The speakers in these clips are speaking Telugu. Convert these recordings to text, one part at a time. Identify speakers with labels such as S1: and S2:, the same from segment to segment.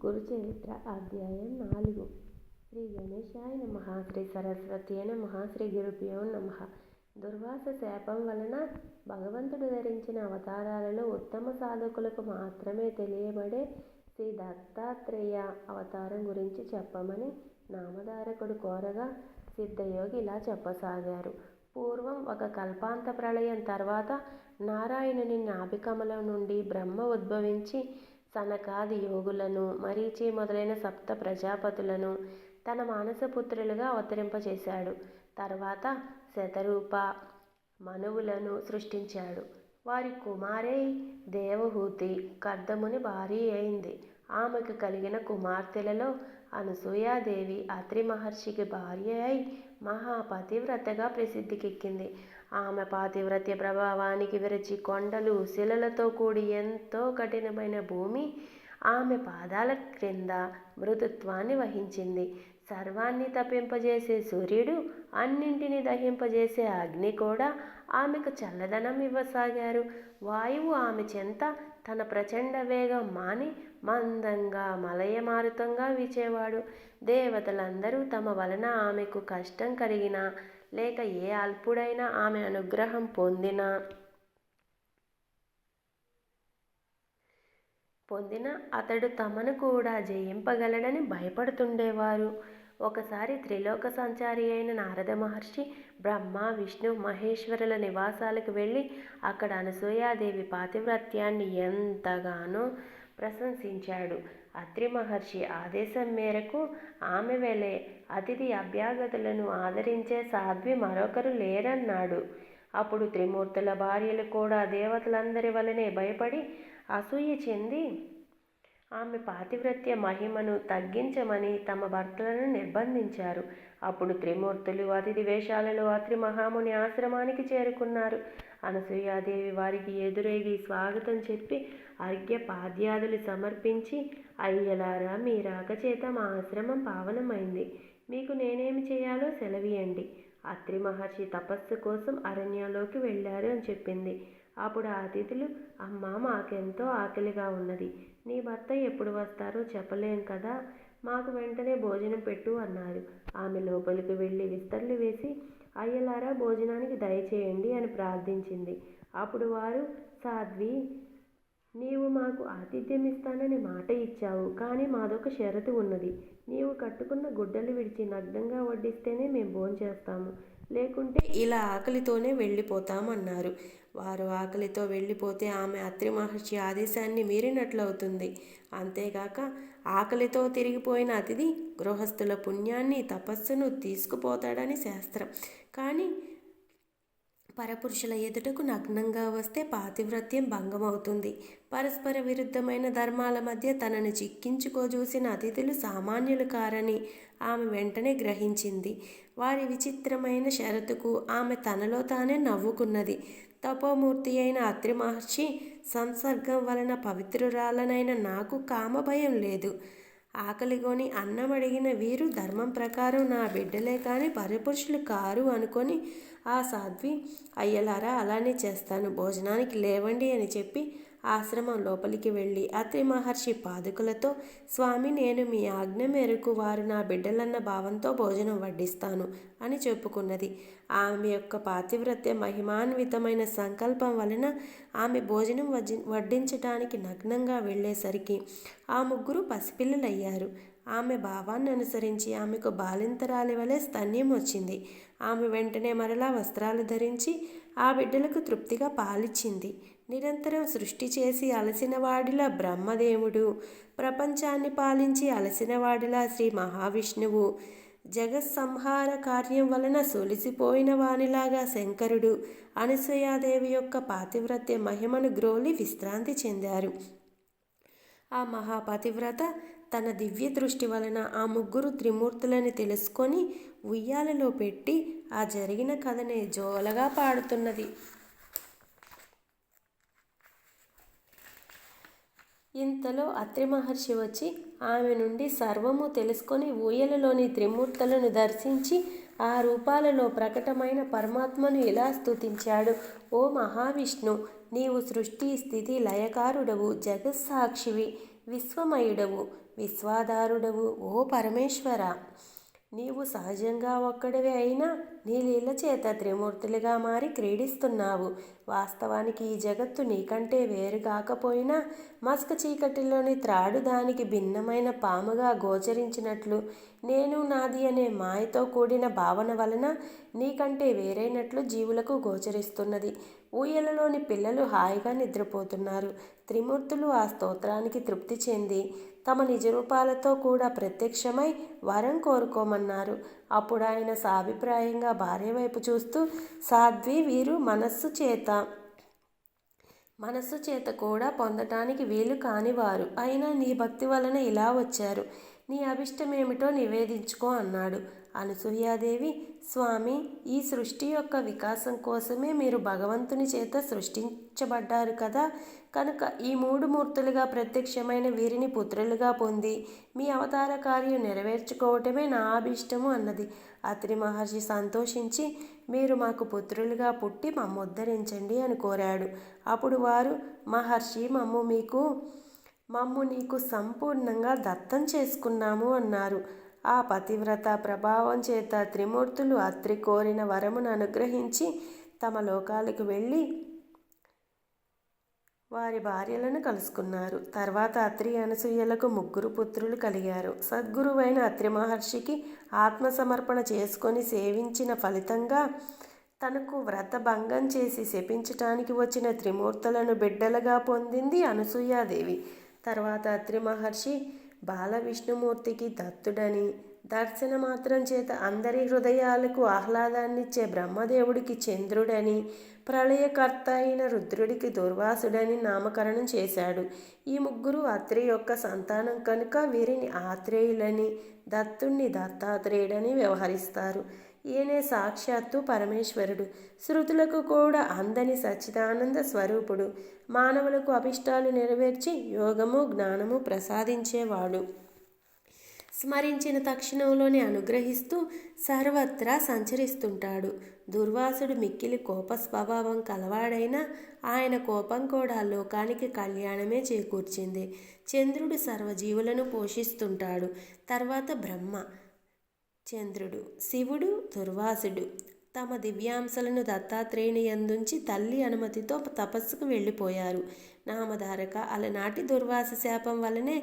S1: గురుచరిత్ర అధ్యాయం 4. శ్రీ గణేశాయ నమః. శ్రీ సరస్వతీ నమః. శ్రీ గురుభ్యో నమః. దుర్వాస శాపం వలన భగవంతుడు ధరించిన అవతారాలలో ఉత్తమ సాధకులకు మాత్రమే తెలియబడే శ్రీ దత్తాత్రేయ అవతారం గురించి చెప్పమని నామధారకుడు కోరగా సిద్ధయోగి ఇలా చెప్పసాగారు. పూర్వం ఒక కల్పాంత ప్రళయం తర్వాత నారాయణుని నాభికమలం నుండి బ్రహ్మ ఉద్భవించి సనకాది యోగులను, మరీచి మొదలైన సప్త ప్రజాపతులను తన మానసపుత్రులుగా అవతరింపచేశాడు. తర్వాత శతరూప మనువులను సృష్టించాడు. వారి కుమారే దేవహూతి కర్దముని భార్య అయింది. ఆమెకు కలిగిన కుమార్తెలలో అనసూయాదేవి అత్రి మహర్షికి భార్య అయి మహాపతివ్రతగా ప్రసిద్ధికెక్కింది. ఆమె పాతివ్రత్య ప్రభావానికి విరచి కొండలు, శిలలతో కూడి ఎంతో కఠినమైన భూమి ఆమె పాదాల క్రింద మృదుత్వాన్ని వహించింది. సర్వాన్ని తప్పింపజేసే సూర్యుడు, అన్నింటినీ దహింపజేసే అగ్ని కూడా ఆమెకు చల్లదనం ఇవ్వసాగారు. వాయువు ఆమె చెంత తన ప్రచండ వేగం మాని మందంగా మలయమారుతంగా వీచేవాడు. దేవతలందరూ తమ వలన ఆమెకు కష్టం కలిగినా లేక ఏ అల్పుడైనా ఆమె అనుగ్రహం పొందిన అతడు తమను కూడా జయింపగలడని భయపడుతుండేవారు. ఒకసారి త్రిలోక సంచారి అయిన నారద మహర్షి బ్రహ్మ, విష్ణు, మహేశ్వరుల నివాసాలకు వెళ్ళి అక్కడ అనసూయాదేవి పాతివ్రత్యాన్ని ఎంతగానో ప్రశంసించాడు. అత్రి మహర్షి ఆదేశం మేరకు ఆమె వెలే అతిథి అభ్యాగతులను ఆదరించే సాధ్వి మరొకరు లేరన్నాడు. అప్పుడు త్రిమూర్తుల భార్యలు కూడా దేవతలందరి వలనే భయపడి అసూయ చెంది ఆమె పాతివ్రత్య మహిమను తగ్గించమని తమ భర్తలను నిర్బంధించారు. అప్పుడు త్రిమూర్తులు అతిథి వేషాలలో అత్రి మహాముని ఆశ్రమానికి చేరుకున్నారు. అనసూయాదేవి వారికి ఎదురేగి స్వాగతం చెప్పి అర్ఘ్య పాద్యాదులు సమర్పించి, అయ్యలారా, మీ రాక చేత మా ఆశ్రమం పావనమైంది. మీకు నేనేమి చేయాలో సెలవీయండి. అత్రి మహర్షి తపస్సు కోసం అరణ్యంలోకి వెళ్ళారు అని చెప్పింది. అప్పుడు ఆ అతిథులు, అమ్మా, మాకెంతో ఆకలిగా ఉన్నది. నీ భర్త ఎప్పుడు వస్తారో చెప్పలేం కదా, మాకు వెంటనే భోజనం పెట్టు అన్నారు. ఆమె లోపలికి వెళ్ళి విస్తర్లు వేసి, అయ్యలారా, భోజనానికి దయచేయండి అని ప్రార్థించింది. అప్పుడు వారు, సాధ్వి, నీవు మాకు ఆతిథ్యం ఇస్తానని మాట ఇచ్చావు, కానీ మాదొక షరతు ఉన్నది. నీవు కట్టుకున్న గుడ్డలు విడిచి నగ్నంగా వడ్డిస్తేనే మేము భోంచేస్తాము, లేకుంటే ఇలా ఆకలితోనే వెళ్ళిపోతామన్నారు. వారు ఆకలితో వెళ్ళిపోతే ఆమె అత్రి మహర్షి ఆదేశాన్ని మీరినట్లవుతుంది. అంతేగాక ఆకలితో తిరిగిపోయిన అతిథి గృహస్థుల పుణ్యాన్ని, తపస్సును తీసుకుపోతాడని శాస్త్రం. కానీ పరపురుషుల ఎదుటకు నగ్నంగా వస్తే పాతివ్రత్యం భంగమవుతుంది. పరస్పర విరుద్ధమైన ధర్మాల మధ్య తనను చిక్కించుకోజూసిన అతిథులు సామాన్యులు కారని ఆమె వెంటనే గ్రహించింది. వారి విచిత్రమైన షరతుకు ఆమె తనలో తానే నవ్వుకున్నది. తపోమూర్తి అయిన అత్రి మహర్షి సంసర్గం వలన పవిత్రురాలనైన నాకు కామభయం లేదు. ఆకలిగొని అన్నం అడిగిన వీరు ధర్మం ప్రకారం నా బిడ్డలే కానీ పరపురుషులు కారు అనుకొని ఆ సాధ్వి, అయ్యలారా, అలానే చేస్తాను, భోజనానికి లేవండి అని చెప్పి ఆశ్రమం లోపలికి వెళ్ళి అత్రి మహర్షి పాదుకులతో, స్వామి, నేను మీ ఆజ్ఞ మేరకు వారు నా బిడ్డలన్న భావంతో భోజనం వడ్డిస్తాను అని చెప్పుకున్నది. ఆమె యొక్క పాతివ్రత్య మహిమాన్వితమైన సంకల్పం వలన ఆమె భోజనం వడ్డించటానికి నగ్నంగా వెళ్ళేసరికి ఆ ముగ్గురు పసిపిల్లలయ్యారు. ఆమె భావాన్ని అనుసరించి ఆమెకు బాలింతరాలి వలె స్తన్యం వచ్చింది. ఆమె వెంటనే మరలా వస్త్రాలు ధరించి ఆ బిడ్డలకు తృప్తిగా పాలిచ్చింది. నిరంతరం సృష్టి చేసి అలసినవాడిలా బ్రహ్మదేవుడు, ప్రపంచాన్ని పాలించి అలసినవాడిలా శ్రీ మహావిష్ణువు, జగత్సంహార కార్యం వలన సొలిసిపోయిన వానిలాగా శంకరుడు అనసూయాదేవి యొక్క పాతివ్రత్య మహిమను గ్రోలి విశ్రాంతి చెందారు. ఆ మహాపతివ్రత తన దివ్య దృష్టి వలన ఆ ముగ్గురు త్రిమూర్తులని తెలుసుకొని ఉయ్యాలలో పెట్టి ఆ జరిగిన కథనే జోలగా పాడుతున్నది. ఇంతలో అత్రి మహర్షి వచ్చి ఆమె నుండి సర్వము తెలుసుకొని ఊయలలోని త్రిమూర్తులను దర్శించి ఆ రూపాలలో ప్రకటమైన పరమాత్మను ఇలా స్తుతించాడు. ఓ మహావిష్ణు, నీవు సృష్టి స్థితి లయకారుడవు, జగత్సాక్షివి. విశ్వమయుడవు, విశ్వాధారుడవు ఓ పరమేశ్వర. నీవు సహజంగా ఒక్కడివే అయినా నీ లీల చేత త్రిమూర్తులుగా మారి క్రీడిస్తున్నావు. వాస్తవానికి ఈ జగత్తు నీకంటే వేరు కాకపోయినా మస్క చీకటిలోని త్రాడు దానికి భిన్నమైన పాముగా గోచరించినట్లు, నేను నాది అనే మాయతో కూడిన భావన వలన నీకంటే వేరైనట్లు జీవులకు గోచరిస్తున్నది. ఊయలలోని పిల్లలు హాయిగా నిద్రపోతున్నారు. త్రిమూర్తులు ఆ స్తోత్రానికి తృప్తి చెంది తమ నిజరూపాలతో కూడా ప్రత్యక్షమై వరం కోరుకోమన్నారు. అప్పుడు ఆయన సాభిప్రాయంగా భార్య వైపు చూస్తూ, సాధ్వి, వీరు మనస్సు చేత కూడా పొందటానికి వీలు కానివారు. అయినా నీ భక్తి వలన ఇలా వచ్చారు. నీ అభిష్టమేమిటో నివేదించుకో అన్నాడు. అనసూయాదేవి, స్వామి, ఈ సృష్టి యొక్క వికాసం కోసమే మీరు భగవంతుని చేత సృష్టించబడ్డారు కదా. కనుక ఈ 3 మూర్తులుగా ప్రత్యక్షమైన వీరిని పుత్రులుగా పొంది మీ అవతార కార్యం నెరవేర్చుకోవటమే నా అభిష్టము అన్నది. అత్రి మహర్షి సంతోషించి, మీరు మాకు పుత్రులుగా పుట్టి మమ్మొద్ధరించండి అని కోరాడు. అప్పుడు వారు, మహర్షి, మమ్ము నీకు సంపూర్ణంగా దత్తం చేసుకున్నాము అన్నారు. ఆ పతివ్రత ప్రభావం చేత త్రిమూర్తులు అత్రి కోరిన వరమును అనుగ్రహించి తమ లోకాలకు వెళ్ళి వారి భార్యలను కలుసుకున్నారు. తర్వాత అత్రి అనసూయలకు 3 పుత్రులు కలిగారు. సద్గురువైన అత్రి మహర్షికి ఆత్మసమర్పణ చేసుకొని సేవించిన ఫలితంగా తనకు వ్రత భంగం చేసి శపించటానికి వచ్చిన త్రిమూర్తులను బిడ్డలుగా పొందింది అనసూయాదేవి. తర్వాత అత్రి మహర్షి బాల విష్ణుమూర్తికి దత్తుడని, దర్శన మాత్రం చేత అందరి హృదయాలకు ఆహ్లాదాన్నిచ్చే బ్రహ్మదేవుడికి చంద్రుడని, ప్రళయకర్త అయిన రుద్రుడికి దుర్వాసుడని నామకరణం చేశాడు. ఈ 3 అత్రి యొక్క సంతానం కనుక వీరిని ఆత్రేయులని, దత్తుణ్ణి దత్తాత్రేయుడని వ్యవహరిస్తారు. ఈయనే సాక్షాత్తు పరమేశ్వరుడు. శృతులకు కూడా అందని సచ్చిదానంద స్వరూపుడు. మానవులకు అభిష్టాలు నెరవేర్చి యోగము జ్ఞానము ప్రసాదించేవాడు. స్మరించిన తక్షణంలోనే అనుగ్రహిస్తూ సర్వత్రా సంచరిస్తుంటాడు. దుర్వాసుడు మిక్కిలి కోప స్వభావం కలవాడైనా ఆయన కోపం కూడా లోకానికి కళ్యాణమే చేకూర్చింది. చంద్రుడు సర్వజీవులను పోషిస్తుంటాడు. తర్వాత బ్రహ్మ, చంద్రుడు, శివుడు, దుర్వాసుడు తమ దివ్యాంశలను దత్తాత్రేయుని యందుంచి తల్లి అనుమతితో తపస్సుకు వెళ్ళిపోయారు. నామధారక, అలనాటి దుర్వాస శాపం వలనే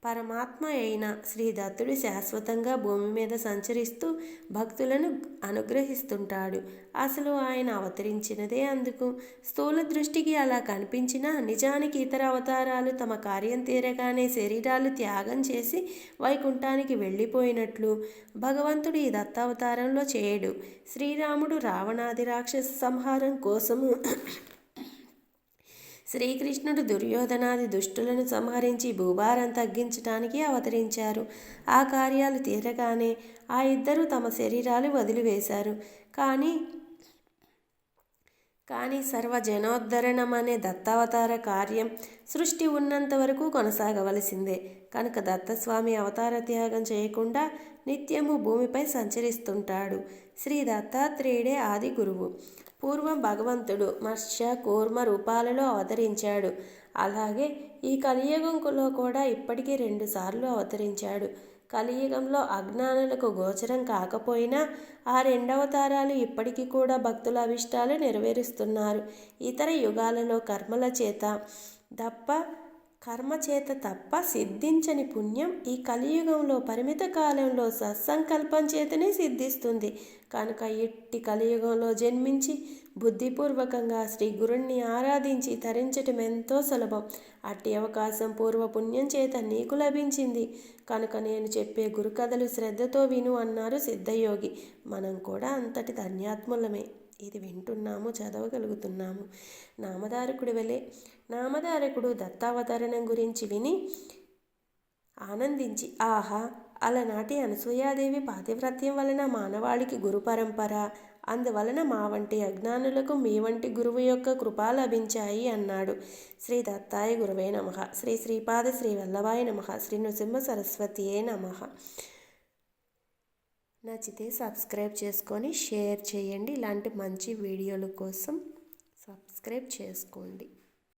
S1: పరమాత్మ అయిన శ్రీ దత్తుడు శాశ్వతంగా భూమి మీద సంచరిస్తూ భక్తులను అనుగ్రహిస్తుంటాడు. అసలు ఆయన అవతరించినదే అందుకు. స్థూల దృష్టికి అలా కనిపించినా నిజానికి ఇతర అవతారాలు తమ కార్యం తీరగానే శరీరాలు త్యాగం చేసి వైకుంఠానికి వెళ్ళిపోయినట్లు భగవంతుడు ఈ దత్తావతారంలో చేయడు. శ్రీరాముడు రావణాది రాక్షస సంహారం కోసము, శ్రీకృష్ణుడు దుర్యోధనాది దుష్టులను సంహరించి భూభారం తగ్గించడానికి అవతరించారు. ఆ కార్యాలు తీరగానే ఆ ఇద్దరు తమ శరీరాలు వదిలివేశారు. కానీ సర్వజనోద్ధరణం అనే దత్తావతార కార్యం సృష్టి ఉన్నంత వరకు కొనసాగవలసిందే. కనుక దత్తస్వామి అవతార త్యాగం చేయకుండా నిత్యము భూమిపై సంచరిస్తుంటాడు. శ్రీ దత్తాత్రేయుడే ఆది గురువు. పూర్వం భగవంతుడు మత్స్య, కూర్మ రూపాలలో అవతరించాడు. అలాగే ఈ కలియుగంలో కూడా ఇప్పటికీ 2 సార్లు అవతరించాడు. కలియుగంలో అజ్ఞానులకు గోచరం కాకపోయినా ఆ 2 అవతారాలు ఇప్పటికీ కూడా భక్తుల అభిష్టాలు నెరవేరుస్తున్నారు. ఇతర యుగాలలో కర్మ చేత తప్ప సిద్ధించని పుణ్యం ఈ కలియుగంలో పరిమిత కాలంలో సత్సంకల్పం చేతనే సిద్ధిస్తుంది. కనుక ఇట్టి కలియుగంలో జన్మించి బుద్ధిపూర్వకంగా శ్రీ గురుణ్ణి ఆరాధించి తరించటం ఎంతో సులభం. అట్టి అవకాశం పూర్వపుణ్యం చేత నీకు లభించింది కనుక నేను చెప్పే గురుకథలు శ్రద్ధతో విను అన్నారు సిద్ధయోగి. మనం కూడా అంతటి ధన్యాత్ములమే. ఇది వింటున్నాము, చదవగలుగుతున్నాము. నామధారకుడు దత్తావతరణం గురించి విని ఆనందించి, ఆహా, అలనాటి అనసూయాదేవి పాతివ్రత్యం వలన మానవాళికి గురు పరంపర, అందువలన మా వంటి అజ్ఞానులకు మీ వంటి గురువు యొక్క కృప లభించాయి అన్నాడు. శ్రీ దత్తాయ గురవే నమః. శ్రీ శ్రీపాద శ్రీ వల్లభాయ నమః. శ్రీ నృసింహ సరస్వతియే నమః. నచ్చితే సబ్స్క్రైబ్ చేసుకొని షేర్ చేయండి. ఇలాంటి మంచి వీడియోల కోసం సబ్స్క్రైబ్ చేసుకోండి.